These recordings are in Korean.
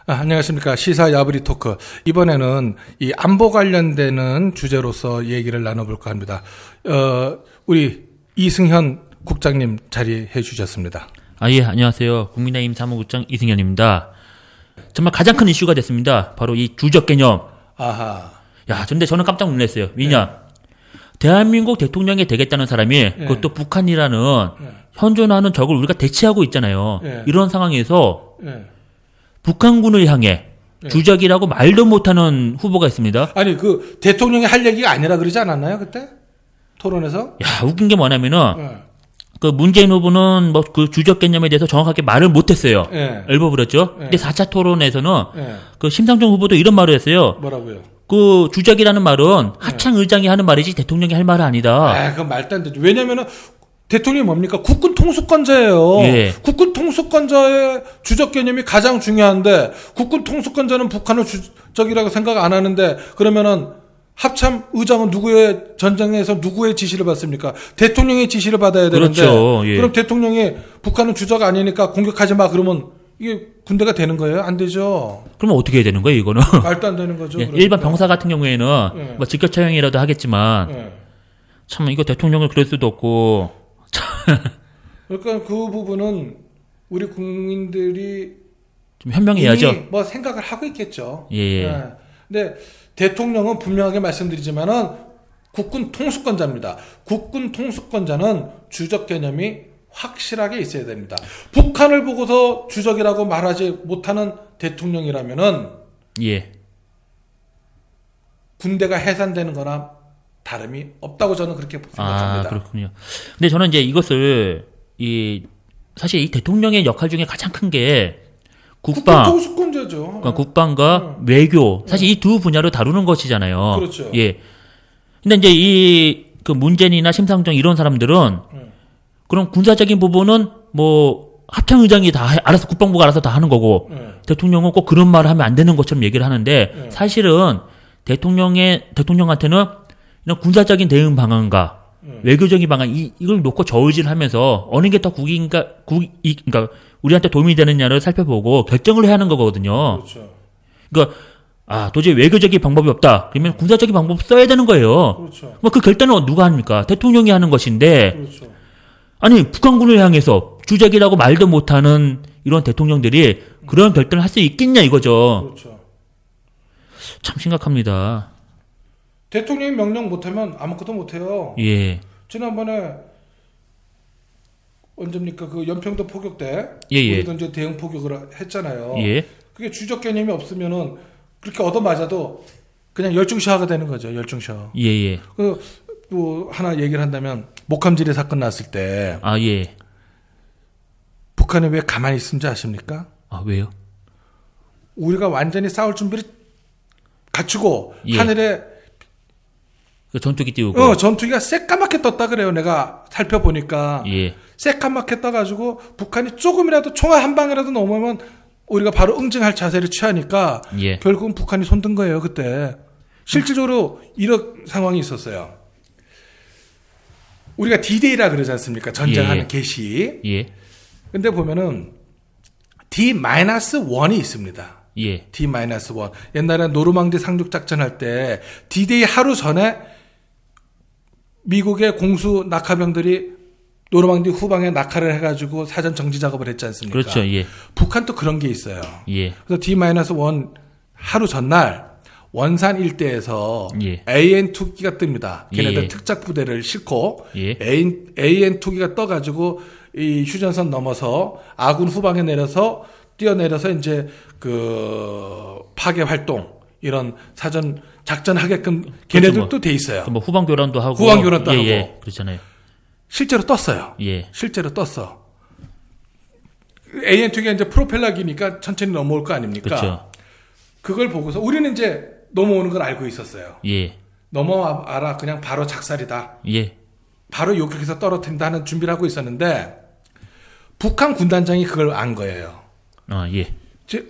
안녕하십니까. 시사 야부리 토크. 이번에는 이 안보 관련되는 주제로서 얘기를 나눠볼까 합니다. 우리 이승현 국장님 자리해 주셨습니다. 예, 안녕하세요. 국민의힘 사무국장 이승현입니다. 정말 가장 큰 이슈가 됐습니다. 바로 이 주적 개념. 아하. 야, 근데 저는 깜짝 놀랐어요. 왜냐? 대한민국 대통령이 되겠다는 사람이 그것도 북한이라는 현존하는 적을 우리가 대치하고 있잖아요. 이런 상황에서 북한군을 향해 주적이라고 말도 못하는 후보가 있습니다. 아니, 그 대통령이 할 얘기가 아니라 그러지 않았나요, 그때? 토론에서? 야, 웃긴 게 뭐냐면은 그 문재인 후보는 뭐 그 주적 개념에 대해서 정확하게 말을 못했어요. 읊어버렸죠. 근데 4차 토론에서는 그 심상정 후보도 이런 말을 했어요. 뭐라고요? 그 주적이라는 말은 하창 의장이 하는 말이지 대통령이 할 말은 아니다. 그건 말도 안 되죠. 왜냐면은 대통령이 뭡니까? 국군 통수권자예요. 국군 통수권자의 주적 개념이 가장 중요한데 국군 통수권자는 북한을 주적이라고 생각 안 하는데 그러면은 합참 의장은 누구의 전쟁에서 누구의 지시를 받습니까? 대통령의 지시를 받아야 되는데 그렇죠. 그럼 대통령이 북한은 주적 아니니까 공격하지 마 그러면 이게 군대가 되는 거예요? 안 되죠. 그러면 어떻게 해야 되는 거예요, 이거는? 말도 안 되는 거죠. 그러니까. 일반 병사 같은 경우에는 뭐 직격 처형이라도 하겠지만 참 이거 대통령을 그럴 수도 없고 그러니까 그 부분은 우리 국민들이 좀 현명해야죠. 이미 뭐 생각을 하고 있겠죠. 근데 대통령은 분명하게 말씀드리지만은 국군 통수권자입니다. 국군 통수권자는 주적 개념이 확실하게 있어야 됩니다. 북한을 보고서 주적이라고 말하지 못하는 대통령이라면은 군대가 해산되는 거나 다름이 없다고 저는 그렇게 생각합니다. 그렇군요. 근데 저는 이제 이것을 사실 이 대통령의 역할 중에 가장 큰 게 국방, 통수권자죠. 그러니까 국방과 외교, 사실 이 두 분야로 다루는 것이잖아요. 그렇죠. 근데 이제 그 문재인이나 심상정 이런 사람들은 그럼 군사적인 부분은 뭐 합참 의장이 다 알아서 국방부가 알아서 다 하는 거고 대통령은 꼭 그런 말을 하면 안 되는 것처럼 얘기를 하는데 사실은 대통령한테는 이런 군사적인 대응 방안과 외교적인 방안 이걸 놓고 저울질하면서 어느 게 더 그러니까 우리한테 도움이 되느냐를 살펴보고 결정을 해야 하는 거거든요. 그렇죠. 그러니까 도저히 외교적인 방법이 없다. 그러면 군사적인 방법 써야 되는 거예요. 그렇죠. 뭐 그 결단은 누가 합니까? 대통령이 하는 것인데. 그렇죠. 아니 북한군을 향해서 주적이라고 말도 못하는 이런 대통령들이 그런 결단을 할 수 있겠냐 이거죠. 그렇죠. 참 심각합니다. 대통령이 명령 못하면 아무것도 못해요. 지난번에 언제입니까? 그 연평도 포격 때 우리도 이제 대응 포격을 했잖아요. 그게 주적 개념이 없으면은 그렇게 얻어맞아도 그냥 열중시하게 되는 거죠. 열중시하. 또 하나 얘기를 한다면 목함지뢰 사건 났을 때 북한이 왜 가만히 있는지 아십니까? 왜요? 우리가 완전히 싸울 준비를 갖추고 하늘에 전투기 띄우고 전투기가 새까맣게 떴다 그래요. 내가 살펴보니까 새까맣게 떠가지고 북한이 조금이라도 총알 한 방이라도 넘으면 우리가 바로 응징할 자세를 취하니까 결국은 북한이 손든 거예요. 그때 실질적으로 이런 상황이 있었어요. 우리가 D-Day라 그러지 않습니까? 전쟁하는 개시. 근데 보면은 D-1이 있습니다. D-1. 옛날에 노르망디 상륙 작전 할 때 D-Day 하루 전에 미국의 공수 낙하병들이 노르망디 후방에 낙하를 해가지고 사전 정지 작업을 했지 않습니까? 그렇죠. 북한도 그런 게 있어요. 그래서 D-1 하루 전날 원산 일대에서 AN2기가 뜹니다. 걔네들 특작 부대를 싣고 AN2기가 떠가지고 이 휴전선 넘어서 아군 후방에 내려서 뛰어내려서 이제 그 파괴 활동 이런 사전 작전하게끔 걔네들도 돼 있어요. 뭐 후방 교란도 하고 하고 그렇잖아요. 실제로 떴어요. 실제로 떴어. AN2기가 이제 프로펠러기니까 천천히 넘어올 거 아닙니까? 그렇죠. 그걸 보고서 우리는 이제 넘어오는 걸 알고 있었어요. 넘어와라 그냥 바로 작살이다. 바로 요격해서 떨어뜨린다 하는 준비를 하고 있었는데 북한 군단장이 그걸 안 거예요.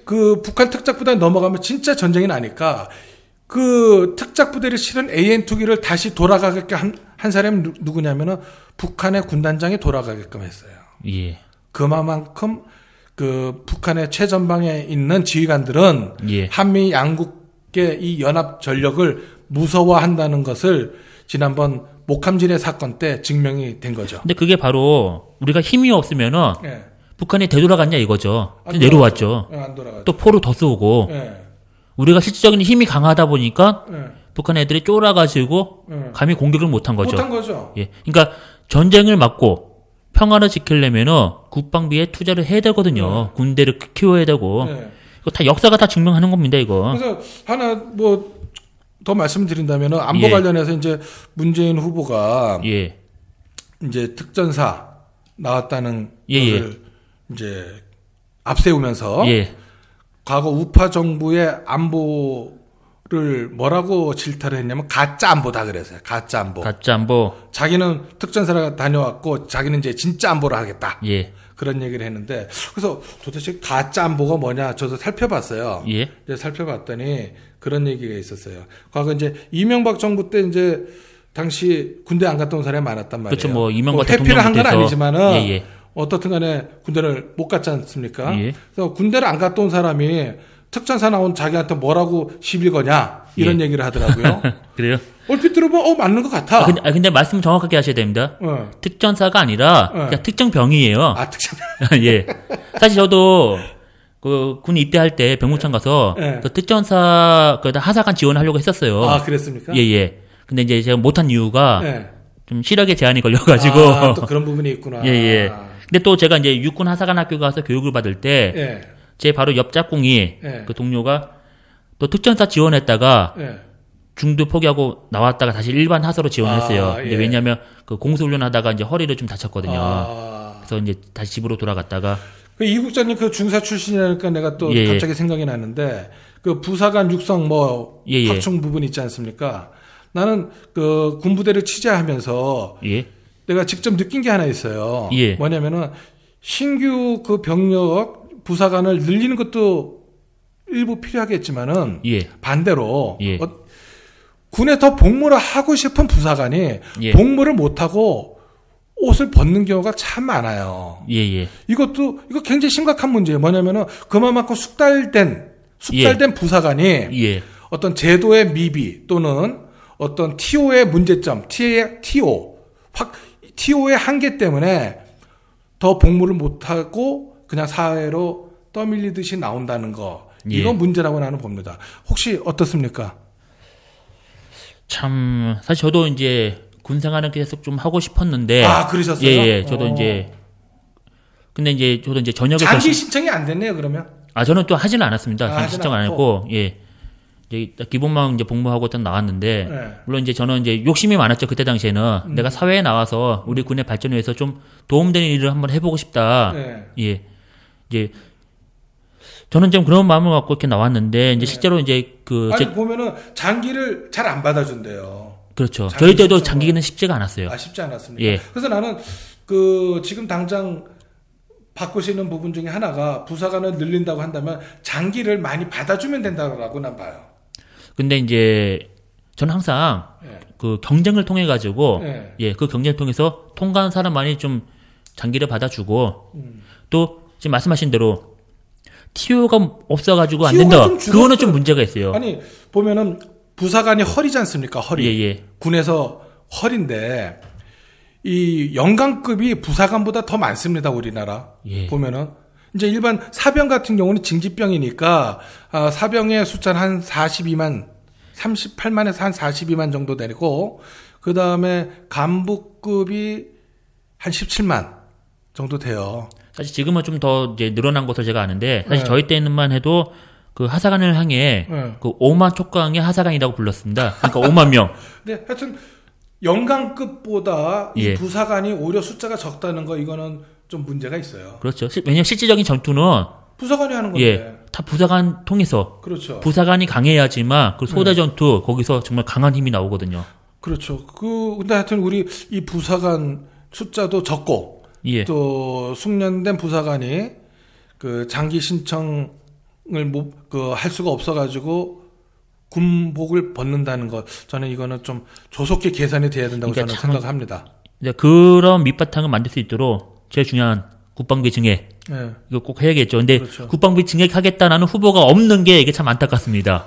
그 북한 특작부대에 넘어가면 진짜 전쟁이 나니까 그 특작부대를 실은 AN2기를 다시 돌아가게끔 한 사람이 누구냐면은 북한의 군단장이 돌아가게끔 했어요. 그만큼 그 북한의 최전방에 있는 지휘관들은 예. 한미 양국의 이 연합 전력을 무서워한다는 것을 지난번 목함진해 사건 때 증명이 된 거죠. 근데 그게 바로 우리가 힘이 없으면은 예. 북한이 되돌아갔냐 이거죠. 내려왔죠. 안 돌아갔죠. 또 포로 더 쏘고 예. 우리가 실질적인 힘이 강하다 보니까 예. 북한 애들이 쫄아가지고 감히 공격을 못한 거죠. 못한 거죠. 예. 그러니까 전쟁을 막고 평화를 지키려면은 국방비에 투자를 해야 되거든요. 군대를 키워야 되고. 이거 다 역사가 다 증명하는 겁니다, 이거. 그래서 하나 뭐 더 말씀드린다면은 안보 예. 관련해서 이제 문재인 후보가 예. 이제 특전사 나왔다는 예, 것을 이제 앞세우면서 예. 과거 우파 정부의 안보를 뭐라고 질타를 했냐면 가짜 안보다 그랬어요. 가짜 안보. 가짜 안보. 자기는 특전사를 다녀왔고 자기는 이제 진짜 안보를 하겠다. 예. 그런 얘기를 했는데 그래서 도대체 가짜 안보가 뭐냐 저도 살펴봤어요. 예. 이제 살펴봤더니 그런 얘기가 있었어요. 과거 이제 이명박 정부 때 이제 당시 군대 안 갔다 온 사람이 많았단 말이에요. 그렇죠. 뭐 이명박 회피를 한 건 아니지만은 예, 예. 어떻든 간에 군대를 못 갔지 않습니까? 예. 그래서 군대를 안 갔다 온 사람이 특전사 나온 자기한테 뭐라고 시비 거냐 이런 예. 얘기를 하더라고요. 그래요? 얼핏 들어보면 맞는 것 같아. 근데 말씀 정확하게 하셔야 됩니다. 특전사가 아니라 그냥 특정병이에요. 아, 특전. 예. 사실 저도 그 군 입대할 때 병무청 가서 그 특전사 그 하사관 지원하려고 했었어요. 아, 그랬습니까? 예, 예. 근데 이제 제가 못한 이유가 좀 시력에 제한이 걸려가지고. 또 그런 부분이 있구나. 예, 예. 근데 또 제가 이제 육군 하사관 학교 가서 교육을 받을 때 제 바로 옆 짝꿍이 그 동료가 또 특전사 지원했다가 중도 포기하고 나왔다가 다시 일반 하사로 지원했어요. 예. 왜냐하면 그 공수훈련 하다가 이제 허리를 좀 다쳤거든요. 그래서 이제 다시 집으로 돌아갔다가. 그 이 국장님 그 중사 출신이니까 내가 또 갑자기 생각이 나는데 그 부사관 육성 뭐 확충 부분 있지 않습니까? 나는 그 군부대를 취재하면서 내가 직접 느낀 게 하나 있어요. 뭐냐면은 신규 그 병력 부사관을 늘리는 것도 일부 필요하겠지만은 반대로 군에 더 복무를 하고 싶은 부사관이 복무를 못 하고 옷을 벗는 경우가 참 많아요. 이거 굉장히 심각한 문제예요. 뭐냐면은 그만큼 숙달된 부사관이 어떤 제도의 미비 또는 어떤 TO의 문제점, TO의 한계 때문에 더 복무를 못 하고 그냥 사회로 떠밀리듯이 나온다는 거. 이건 문제라고 나는 봅니다. 혹시 어떻습니까? 참 사실 저도 이제 군 생활은 계속 좀 하고 싶었는데. 아, 그러셨어요? 예. 저도 근데 이제 저도 이제 저녁에 장기 신청이 안 됐네요, 그러면? 아, 저는 또 하지는 않았습니다. 장기 신청 안 했고, 이제 기본만 이제 복무하고 딱 나왔는데, 물론 이제 저는 이제 욕심이 많았죠, 그때 당시에는. 내가 사회에 나와서 우리 군의 발전을 위해서 좀 도움되는 일을 한번 해보고 싶다. 이제 저는 좀 그런 마음을 갖고 이렇게 나왔는데, 이제 실제로 이제 보면은 장기를 잘 안 받아준대요. 그렇죠. 저희 때도 장기는 쉽지가 않았어요. 아, 쉽지 않았습니까? 그래서 나는 지금 당장 바꾸시는 부분 중에 하나가 부사관을 늘린다고 한다면 장기를 많이 받아주면 된다고 난 봐요. 근데 이제 저는 항상 그 경쟁을 통해 가지고 그 경쟁을 통해서 통과한 사람만이 좀 장기를 받아주고 또 지금 말씀하신 대로 TO가 없어가지고 안 된다. 그거는 좀 문제가 있어요. 아니 보면은 부사관이 허리지 않습니까? 허리. 군에서 허리인데 이 연강급이 부사관보다 더 많습니다. 우리나라. 보면은 이제 일반 사병 같은 경우는 징집병이니까 사병의 숫자는 한 38만에서 한 42만 정도 되고 그 다음에 간부급이 한 17만 정도 돼요. 사실 지금은 좀 더 이제 늘어난 것을 제가 아는데 사실 저희 때는만 해도 그 하사관을 향해 그 5만 촉강의 하사관이라고 불렀습니다. 그러니까 5만 명. 네, 하여튼 연강급보다 이 부사관이 오히려 숫자가 적다는 거 이거는 좀 문제가 있어요. 그렇죠. 왜냐하면 실질적인 전투는 부사관이 하는 건데. 다 부사관 통해서. 그렇죠. 부사관이 강해야지만 그 소대 전투 거기서 정말 강한 힘이 나오거든요. 그렇죠. 근데 하여튼 우리 이 부사관 숫자도 적고 또 숙련된 부사관이 그 장기 신청을 할 수가 없어가지고 군복을 벗는다는 것, 저는 이거는 좀 조속히 개선이 돼야 된다고 저는 생각합니다. 그런 밑바탕을 만들 수 있도록 제일 중요한 국방비 증액 이거 꼭 해야겠죠. 근데 그렇죠. 국방비 증액하겠다는 후보가 없는 게 이게 참 안타깝습니다.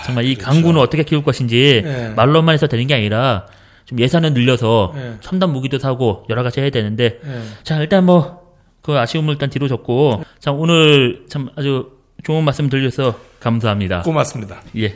정말 이 그렇죠. 강군을 어떻게 키울 것인지 말로만 해서 되는 게 아니라 좀 예산을 늘려서 첨단 무기도 사고 여러 가지 해야 되는데 자 일단 뭐 그 아쉬움을 일단 뒤로 줬고 자 오늘 참 아주 좋은 말씀 들려서 감사합니다. 고맙습니다. 예.